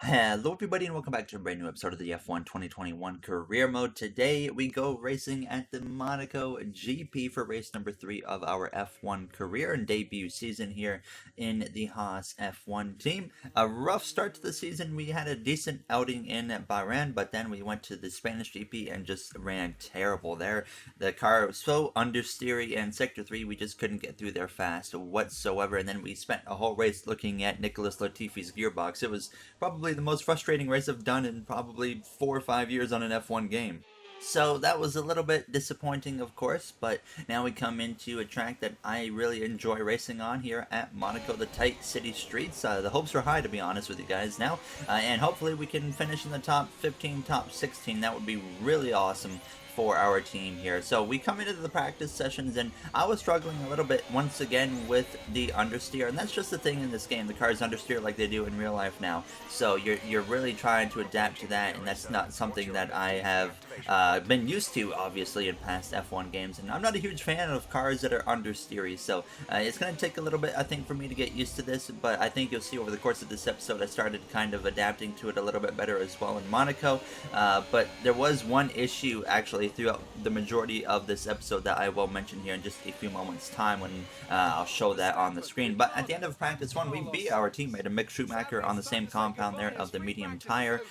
Hello everybody and welcome back to a brand new episode of the F1 2021 Career Mode. Today we go racing at the Monaco GP for race number 3 of our F1 career and debut season here in the Haas F1 team. A rough start to the season. We had a decent outing in Bahrain, but then we went to the Spanish GP and just ran terrible there. The car was so understeery and Sector 3 we just couldn't get through there fast whatsoever, and then we spent a whole race looking at Nicholas Latifi's gearbox. It was probably the most frustrating race I've done in probably 4 or 5 years on an F1 game. So that was a little bit disappointing, of course, but now we come into a track that I really enjoy racing on here at Monaco, the tight city streets. The hopes are high, to be honest with you guys now, and hopefully we can finish in the top 15, top 16. That would be really awesome for our team here. So we come into the practice sessions and I was struggling a little bit once again with the understeer, and that's just the thing in this game. The cars understeer like they do in real life now, so you're really trying to adapt to that, and that's not something that I have been used to obviously in past F1 games, and I'm not a huge fan of cars that are understeery, so it's going to take a little bit I think for me to get used to this, but I think you'll see over the course of this episode I started kind of adapting to it a little bit better as well in Monaco. But there was one issue actually throughout the majority of this episode that I will mention here in just a few moments time when I'll show that on the screen. But at the end of practice 1 we beat our teammate, Mick Schumacher, on the same compound there of the medium tire,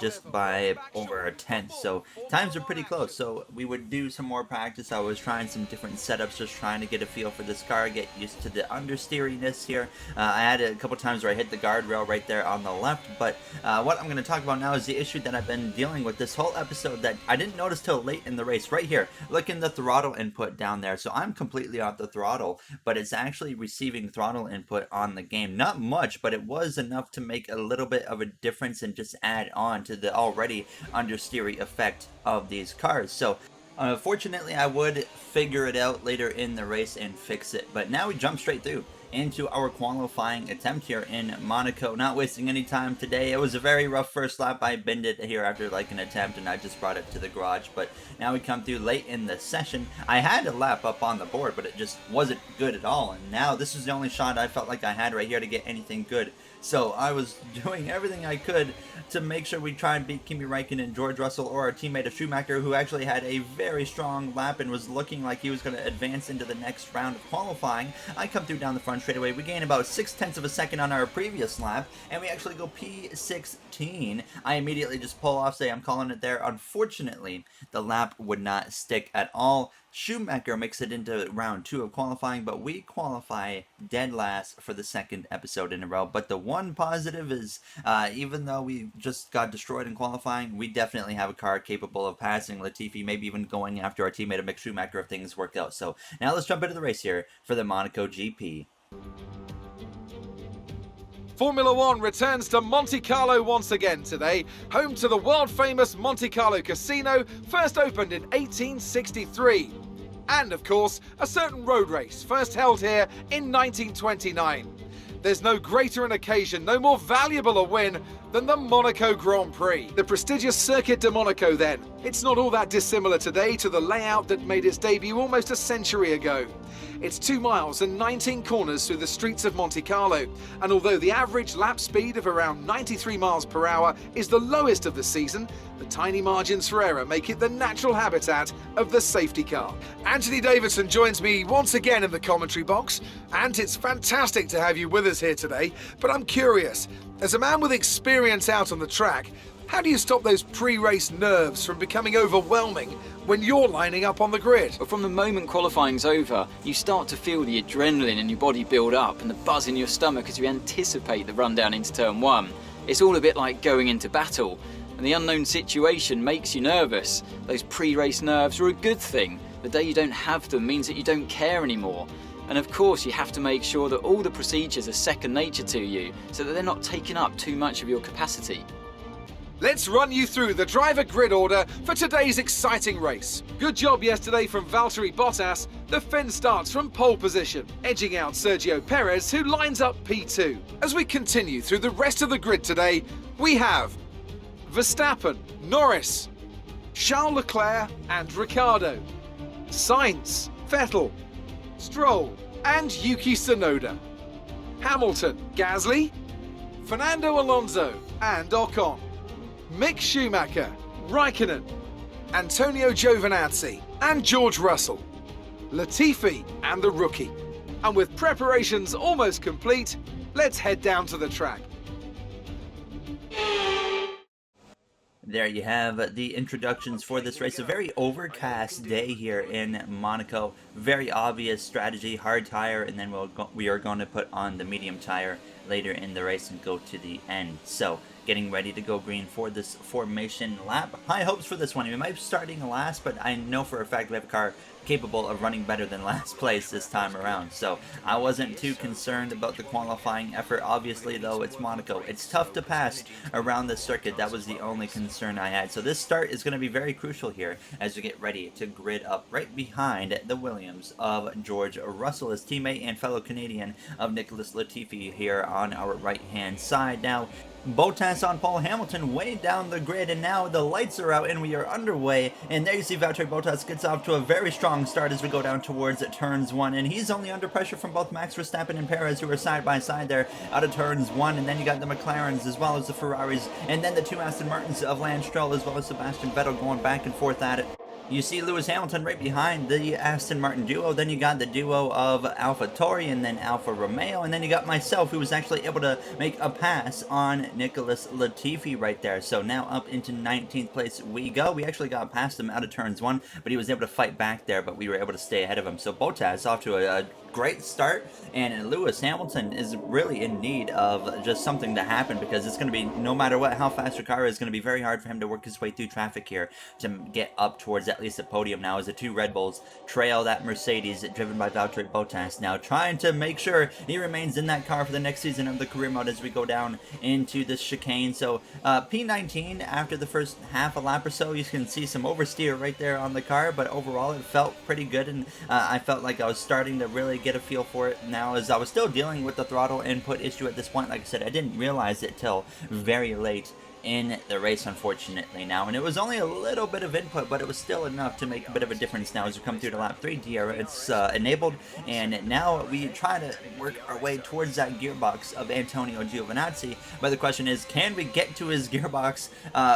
just by over a tenth, so times are pretty close. So we would do some more practice. I was trying some different setups, just trying to get a feel for this car, get used to the understeeriness here. I had a couple times where I hit the guardrail right there on the left, but what I'm going to talk about now is the issue that I've been dealing with this whole episode that I didn't notice till late in the race. Right here, look in the throttle input down there. So I'm completely off the throttle, but it's actually receiving throttle input on the game. Not much, but it was enough to make a little bit of a difference and just add on to the already understeery effect of these cars. So fortunately I would figure it out later in the race and fix it, but now we jump straight through into our qualifying attempt here in Monaco. Not wasting any time today. It was a very rough first lap. I binned it here after like an attempt and I just brought it to the garage, but now we come through late in the session. I had a lap up on the board, but it just wasn't good at all, and now this was the only shot I felt like I had right here to get anything good. So I was doing everything I could to make sure we try and beat Kimi Räikkönen and George Russell, or our teammate of Schumacher, who actually had a very strong lap and was looking like he was going to advance into the next round of qualifying. I come through down the front straightaway. We gain about 0.6 of a second on our previous lap, and we actually go P16. I immediately just pull off, say I'm calling it there. Unfortunately, the lap would not stick at all. Schumacher makes it into round 2 of qualifying, but we qualify dead last for the second episode in a row. But the one positive is, even though we just got destroyed in qualifying, we definitely have a car capable of passing Latifi, maybe even going after our teammate Mick Schumacher if things work out. So now let's jump into the race here for the Monaco GP. Formula One returns to Monte Carlo once again today, home to the world-famous Monte Carlo Casino, first opened in 1863. And, of course, a certain road race, first held here in 1929. There's no greater an occasion, no more valuable a win than the Monaco Grand Prix. The prestigious Circuit de Monaco then. It's not all that dissimilar today to the layout that made its debut almost a century ago. It's 2 miles and 19 corners through the streets of Monte Carlo, and although the average lap speed of around 93 miles per hour is the lowest of the season, the tiny margins for error make it the natural habitat of the safety car. Anthony Davidson joins me once again in the commentary box, and it's fantastic to have you with us here today, but I'm curious, as a man with experience out on the track, how do you stop those pre-race nerves from becoming overwhelming when you're lining up on the grid? But from the moment qualifying's over, you start to feel the adrenaline in your body build up and the buzz in your stomach as you anticipate the run down into turn 1. It's all a bit like going into battle, and the unknown situation makes you nervous. Those pre-race nerves are a good thing. The day you don't have them means that you don't care anymore. And of course you have to make sure that all the procedures are second nature to you, so that they're not taking up too much of your capacity. Let's run you through the driver grid order for today's exciting race. Good job yesterday from Valtteri Bottas. The Finn starts from pole position, edging out Sergio Perez, who lines up P2. As we continue through the rest of the grid today, we have Verstappen, Norris, Charles Leclerc and Ricciardo, Sainz, Vettel, Stroll and Yuki Tsunoda, Hamilton, Gasly, Fernando Alonso, and Ocon, Mick Schumacher, Raikkonen, Antonio Giovinazzi and George Russell, Latifi and the rookie. And with preparations almost complete, let's head down to the track. There you have the introductions for this race. A very overcast day here in Monaco. Very obvious strategy, hard tire, and then we are going to put on the medium tire later in the race and go to the end. So, getting ready to go green for this formation lap. High hopes for this one. We might be starting last, but I know for a fact we have a car capable of running better than last place this time around. So I wasn't too concerned about the qualifying effort. Obviously, though, it's Monaco. It's tough to pass around the circuit. That was the only concern I had. So this start is going to be very crucial here as we get ready to grid up right behind the Williams of George Russell, his teammate and fellow Canadian of Nicholas Latifi here on our right-hand side. Now, Bottas on pole, Hamilton way down the grid, and now the lights are out and we are underway. And there you see Valtteri Bottas gets off to a very strong start as we go down towards turns 1, and he's only under pressure from both Max Verstappen and Perez, who are side by side there out of turns 1. And then you got the McLarens as well as the Ferraris, and then the 2 Aston Martins of Lance Stroll as well as Sebastian Vettel going back and forth at it. You see Lewis Hamilton right behind the Aston Martin duo. Then you got the duo of AlphaTauri and then Alfa Romeo. And then you got myself, who was actually able to make a pass on Nicholas Latifi right there. So now up into 19th place we go. We actually got past him out of turns 1, but he was able to fight back there, but we were able to stay ahead of him. So Bottas off to a great start, and Lewis Hamilton is really in need of just something to happen, because it's going to be, no matter what, how fast your car is, going to be very hard for him to work his way through traffic here to get up towards at least the podium now, as the 2 Red Bulls trail that Mercedes driven by Valtteri Bottas, now trying to make sure he remains in that car for the next season of the career mode as we go down into this chicane. So P19 after the first half a lap or so, you can see some oversteer right there on the car, but overall it felt pretty good, and I felt like I was starting to really get a feel for it now, as I was still dealing with the throttle input issue at this point. Like I said, I didn't realize it till very late in the race, unfortunately, now, and it was only a little bit of input, but it was still enough to make a bit of a difference now as we come through to lap 3. It's enabled, and now we try to work our way towards that gearbox of Antonio Giovinazzi, but the question is, can we get to his gearbox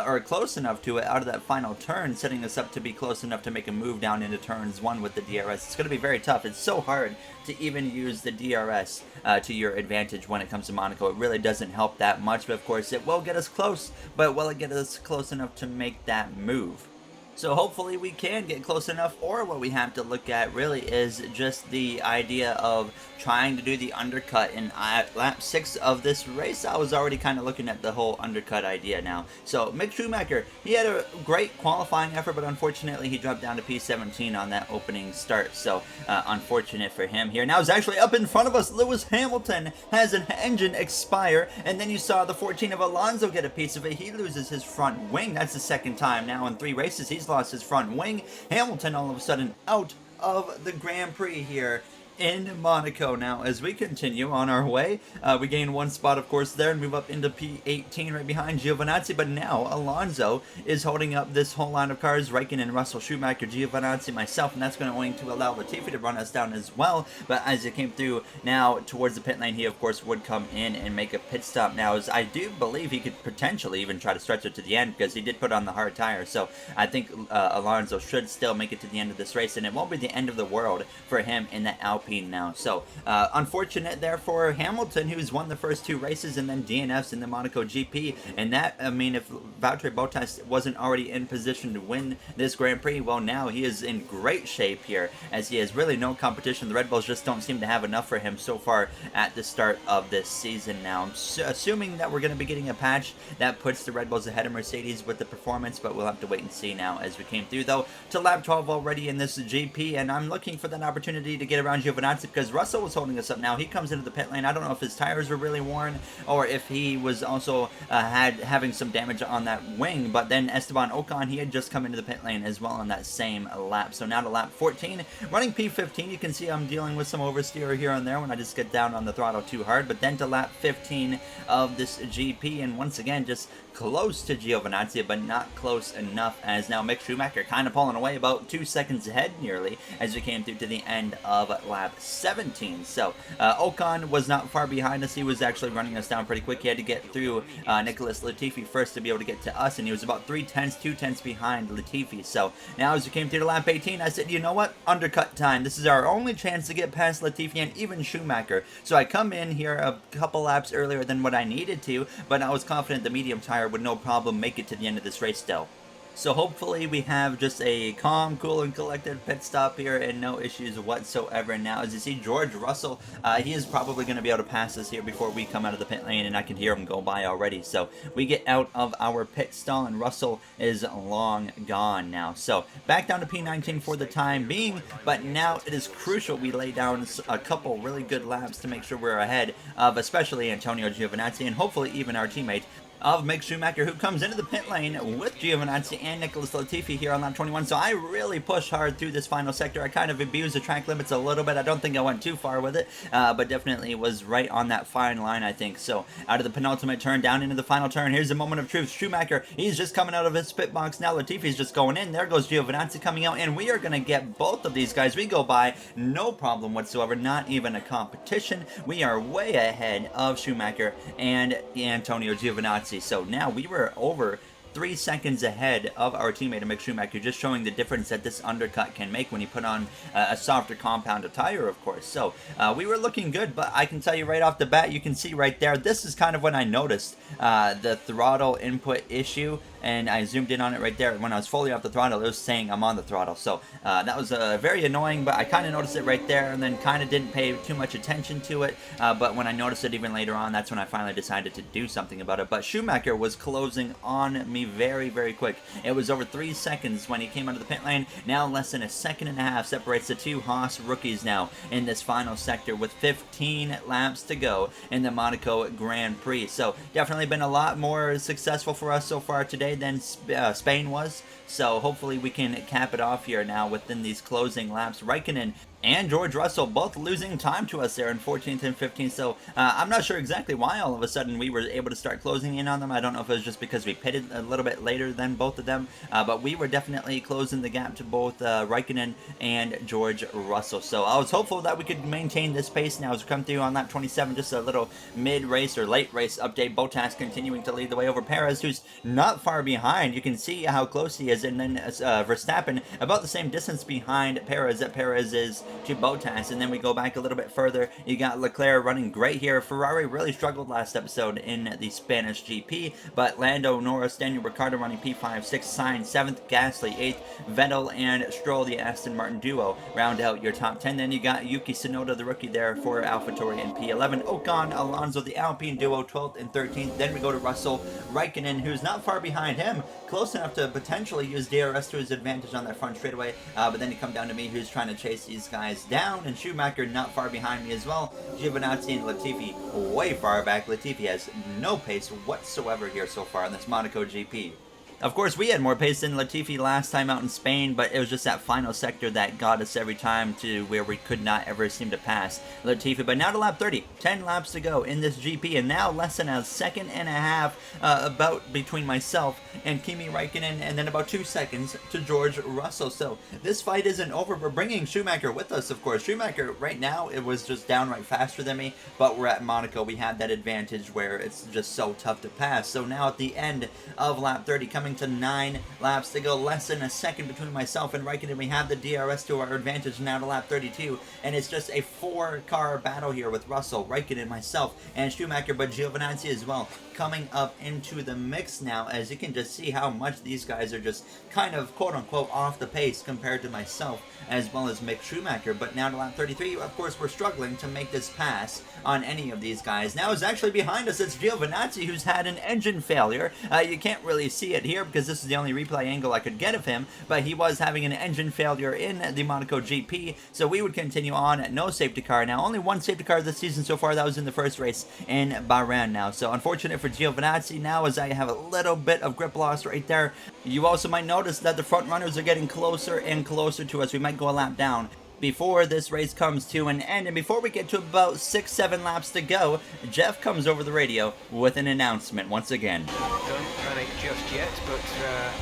or close enough to it out of that final turn, setting us up to be close enough to make a move down into turns 1 with the DRS. It's going to be very tough. It's so hard to even use the DRS to your advantage when it comes to Monaco. It really doesn't help that much, but of course it will get us close, but will it get us close enough to make that move? So hopefully we can get close enough, or what we have to look at really is just the idea of trying to do the undercut. In lap 6 of this race, I was already kind of looking at the whole undercut idea now. So Mick Schumacher, he had a great qualifying effort, but unfortunately he dropped down to P17 on that opening start. So unfortunate for him here. Now it's actually up in front of us. Lewis Hamilton has an engine expire, and then you saw the 14 of Alonso get a piece of it. He loses his front wing. That's the second time now in 3 races he's lost his front wing. Hamilton all of a sudden out of the Grand Prix here in Monaco. Now, as we continue on our way, we gain 1 spot, of course, there, and move up into P18 right behind Giovinazzi, but now Alonso is holding up this whole line of cars, Raikkonen, Russell, Schumacher, Giovinazzi, myself, and that's going to allow Latifi to run us down as well. But as it came through now towards the pit lane, he, of course, would come in and make a pit stop now, as I do believe he could potentially even try to stretch it to the end, because he did put on the hard tire. So I think Alonso should still make it to the end of this race, and it won't be the end of the world for him in the Alpine now. So unfortunate there for Hamilton, who's won the first 2 races and then DNFs in the Monaco GP, and that, I mean, if Valtteri Bottas wasn't already in position to win this Grand Prix, well, now he is in great shape here, as he has really no competition. The Red Bulls just don't seem to have enough for him so far at the start of this season now. I'm assuming that we're going to be getting a patch that puts the Red Bulls ahead of Mercedes with the performance, but we'll have to wait and see now as we came through, though, to lap 12 already in this GP, and I'm looking for that opportunity to get around Giovinazzi, because Russell was holding us up now. He comes into the pit lane. I don't know if his tires were really worn or if he was also having some damage on that wing, but then Esteban Ocon, he had just come into the pit lane as well on that same lap. So now to lap 14, running P15, you can see I'm dealing with some oversteer here and there when I just get down on the throttle too hard, but then to lap 15 of this GP, and once again just close to Giovinazzi, but not close enough, as now Mick Schumacher kind of pulling away about 2 seconds ahead nearly as we came through to the end of lap lap 17. So Ocon was not far behind us. He was actually running us down pretty quick. He had to get through Nicholas Latifi first to be able to get to us, and he was about 2 tenths behind Latifi. So now as we came through to lap 18, I said, you know what? Undercut time. This is our only chance to get past Latifi and even Schumacher. So I come in here a couple laps earlier than what I needed to, but I was confident the medium tire would no problem make it to the end of this race still. So hopefully we have just a calm, cool, and collected pit stop here and no issues whatsoever. Now, as you see, George Russell, he is probably going to be able to pass us here before we come out of the pit lane, and I can hear him go by already. So we get out of our pit stall, and Russell is long gone now. So back down to P19 for the time being, but now it is crucial we lay down a couple really good laps to make sure we're ahead of especially Antonio Giovinazzi and hopefully even our teammate of Mick Schumacher, who comes into the pit lane with Giovinazzi and Nicholas Latifi here on lap 21. So I really pushed hard through this final sector. I kind of abused the track limits a little bit. I don't think I went too far with it, but definitely was right on that fine line, I think. So out of the penultimate turn, down into the final turn, here's a moment of truth. Schumacher, he's just coming out of his pit box. Now Latifi's just going in. There goes Giovinazzi coming out, and we are going to get both of these guys. We go by, no problem whatsoever, not even a competition. We are way ahead of Schumacher and Antonio Giovinazzi. So now we were over 3 seconds ahead of our teammate Mick Schumacher, just showing the difference that this undercut can make when you put on a softer compounded tire, of course. So we were looking good, but I can tell you right off the bat, you can see right there, this is kind of when I noticed the throttle input issue, and I zoomed in on it right there. When I was fully off the throttle, it was saying I'm on the throttle. So that was very annoying, but I kind of noticed it right there and then kind of didn't pay too much attention to it. But when I noticed it even later on, that's when I finally decided to do something about it. But Schumacher was closing on me very, very quick. It was over 3 seconds when he came out of the pit lane. Now less than a second and a half separates the two Haas rookies now in this final sector with 15 laps to go in the Monaco Grand Prix. So definitely been a lot more successful for us so far today than Spain was. So hopefully we can cap it off here now within these closing laps. Raikkonen and George Russell both losing time to us there in 14th and 15th. So I'm not sure exactly why all of a sudden we were able to start closing in on them. I don't know if it was just because we pitted a little bit later than both of them, but we were definitely closing the gap to both Raikkonen and George Russell. So I was hopeful that we could maintain this pace now as we come through on lap 27. Just a little mid-race or late-race update. Bottas continuing to lead the way over Perez, who's not far behind. You can see how close he is, and then Verstappen about the same distance behind Perez that Perez is to Bottas. And then we go back a little bit further, you got Leclerc running great here. Ferrari really struggled last episode in the Spanish GP, but Lando Norris, Daniel Ricciardo running P5, 6, Sainz 7th, Gasly 8th, Vettel and Stroll, the Aston Martin duo, round out your top 10. Then you got Yuki Tsunoda, the rookie there for AlphaTauri in P11, Ocon, Alonso, the Alpine duo, 12th and 13th. Then we go to Russell, Raikkonen, who's not far behind him, close enough to potentially use DRS to his advantage on that front straightaway, but then you come down to me, who's trying to chase these guys down, and Schumacher not far behind me as well. Giovinazzi and Latifi way far back. Latifi has no pace whatsoever here so far in this Monaco GP. Of course, we had more pace than Latifi last time out in Spain, but it was just that final sector that got us every time to where we could not ever seem to pass Latifi. But now to lap 30, 10 laps to go in this GP, and now less than a second and a half about between myself and Kimi Raikkonen, and then about 2 seconds to George Russell. So this fight isn't over. We're bringing Schumacher with us, of course. Schumacher right now, it was just downright faster than me, but we're at Monaco. We have that advantage where it's just so tough to pass. So now at the end of lap 30, coming to 9 laps to go, less than a second between myself and Raikkonen. We have the DRS to our advantage now to lap 32, and it's just a 4-car battle here with Russell, Raikkonen, myself, and Schumacher, but Giovinazzi as well coming up into the mix now, as you can just see how much these guys are just kind of quote-unquote off the pace compared to myself as well as Mick Schumacher. But now to lap 33, of course, we're struggling to make this pass on any of these guys. Now is actually behind us. It's Giovinazzi, who's had an engine failure. You can't really see it here because this is the only replay angle I could get of him, but he was having an engine failure in the Monaco GP, so we would continue on. No safety car now. Only one safety car this season so far. That was in the first race in Bahrain now. So unfortunate for Giovinazzi now, as I have a little bit of grip loss right there. You also might notice that the front runners are getting closer and closer to us. We might go a lap down before this race comes to an end. And before we get to about 6-7 laps to go, Jeff comes over the radio with an announcement once again. Don't panic just yet, but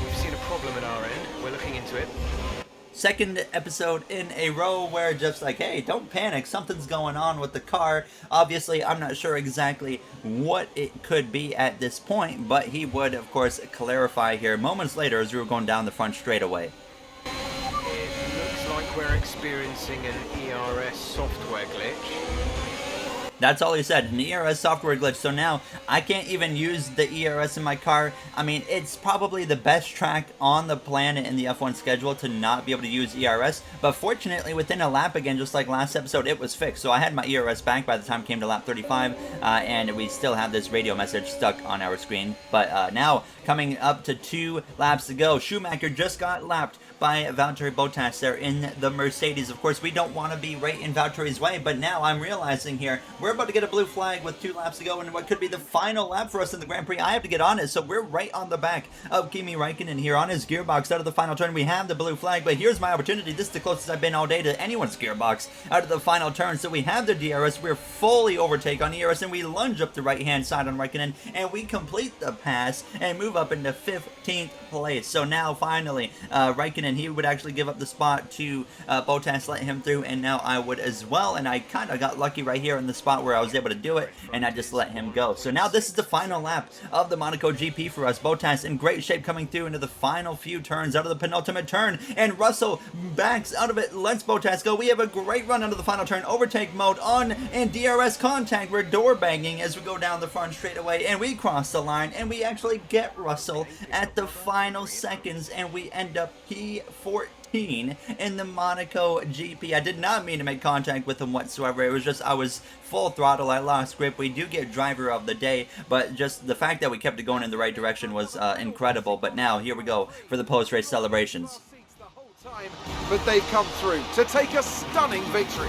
we've seen a problem at our end. We're looking into it. second episode in a row where just like, hey, don't panic, something's going on with the car. Obviously, I'm not sure exactly what it could be at this point, but he would, of course, clarify here moments later as we were going down the front straightaway. It looks like we're experiencing an ERS software glitch. That's all he said, an ERS software glitch. So now I can't even use the ERS in my car. I mean, it's probably the best track on the planet in the F1 schedule to not be able to use ERS. But fortunately, within a lap, again, just like last episode, it was fixed. So I had my ERS back by the time it came to lap 35, and we still have this radio message stuck on our screen. But now, coming up to 2 laps to go, Schumacher just got lapped by Valtteri Bottas there in the Mercedes. Of course, we don't want to be right in Valtteri's way, but now I'm realizing here, we're about to get a blue flag with 2 laps to go, and what could be the final lap for us in the Grand Prix. I have to get on it, so we're right on the back of Kimi Räikkönen here on his gearbox out of the final turn. We have the blue flag, but here's my opportunity. This is the closest I've been all day to anyone's gearbox out of the final turn. So we have the DRS, we're fully overtake on ERS, and we lunge up the right-hand side on Räikkönen, and we complete the pass and move up into 15th place. So now, finally, Räikkönen, he would actually give up the spot to Bottas, let him through, and now I would as well. And I kind of got lucky right here in the spot where I was able to do it, and I just let him go. So now this is the final lap of the Monaco GP for us. Bottas in great shape coming through into the final few turns out of the penultimate turn, and Russell backs out of it, lets Bottas go. We have a great run out of the final turn, overtake mode on, and DRS contact. We're door banging as we go down the front straightaway, and we cross the line, and we actually get Russell at the final seconds, and we end up P14 in the Monaco GP. I did not mean to make contact with him whatsoever. It was just I was full throttle. I lost grip. We do get driver of the day, but just the fact that we kept it going in the right direction was incredible. But now here we go for the post-race celebrations. But they've come through to take a stunning victory.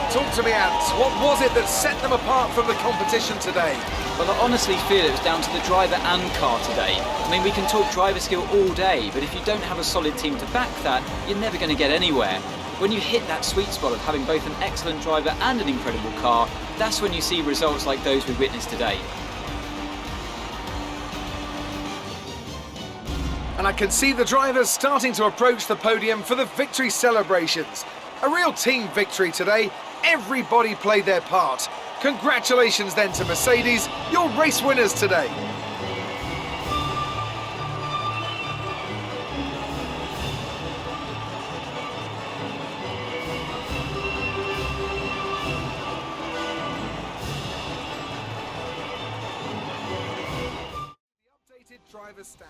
Talk to me, Ants. What was it that set them apart from the competition today? Well, I honestly feel it was down to the driver and car today. I mean, we can talk driver skill all day, but if you don't have a solid team to back that, you're never going to get anywhere. When you hit that sweet spot of having both an excellent driver and an incredible car, that's when you see results like those we witnessed today. And I can see the drivers starting to approach the podium for the victory celebrations. A real team victory today. Everybody played their part. Congratulations then to Mercedes, your race winners today.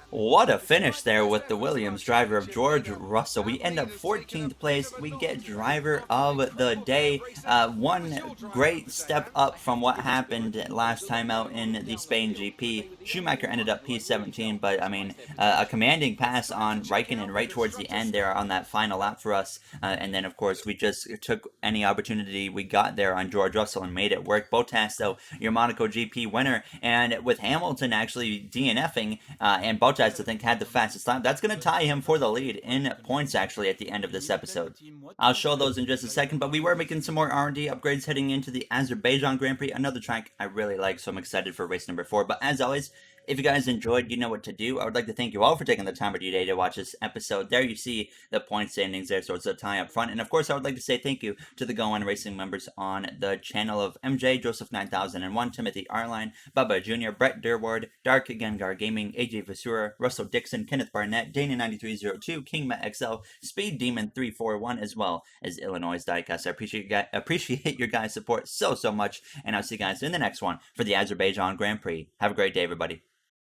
What a finish there with the Williams driver of George Russell. We end up 14th place. We get driver of the day. One great step up from what happened last time out in the Spain GP. Schumacher ended up P17, but I mean, a commanding pass on Räikkönen right towards the end there on that final lap for us. And then, of course, we just took any opportunity we got there on George Russell and made it work. Bottas, though, your Monaco GP winner. And with Hamilton actually DNFing, and Bottas, I think, had the fastest time. That's going to tie him for the lead in points, actually, at the end of this episode. I'll show those in just a second, but we were making some more R&D upgrades heading into the Azerbaijan Grand Prix, another track I really like, so I'm excited for race number 4. But as always, if you guys enjoyed, you know what to do. I would like to thank you all for taking the time of your day to watch this episode. There you see the point standings there, so it's a tie up front. And of course, I would like to say thank you to the Go On Racing members on the channel of MJ, Joseph 9001, Timothy Arline, Bubba Jr., Brett Durward, Dark Gengar Gaming, AJ Vasura, Russell Dixon, Kenneth Barnett, Dana9302, King Matt XL, Speed Demon 341, as well as Illinois Diecast. I appreciate your guys' support so much, and I'll see you guys in the next one for the Azerbaijan Grand Prix. Have a great day, everybody.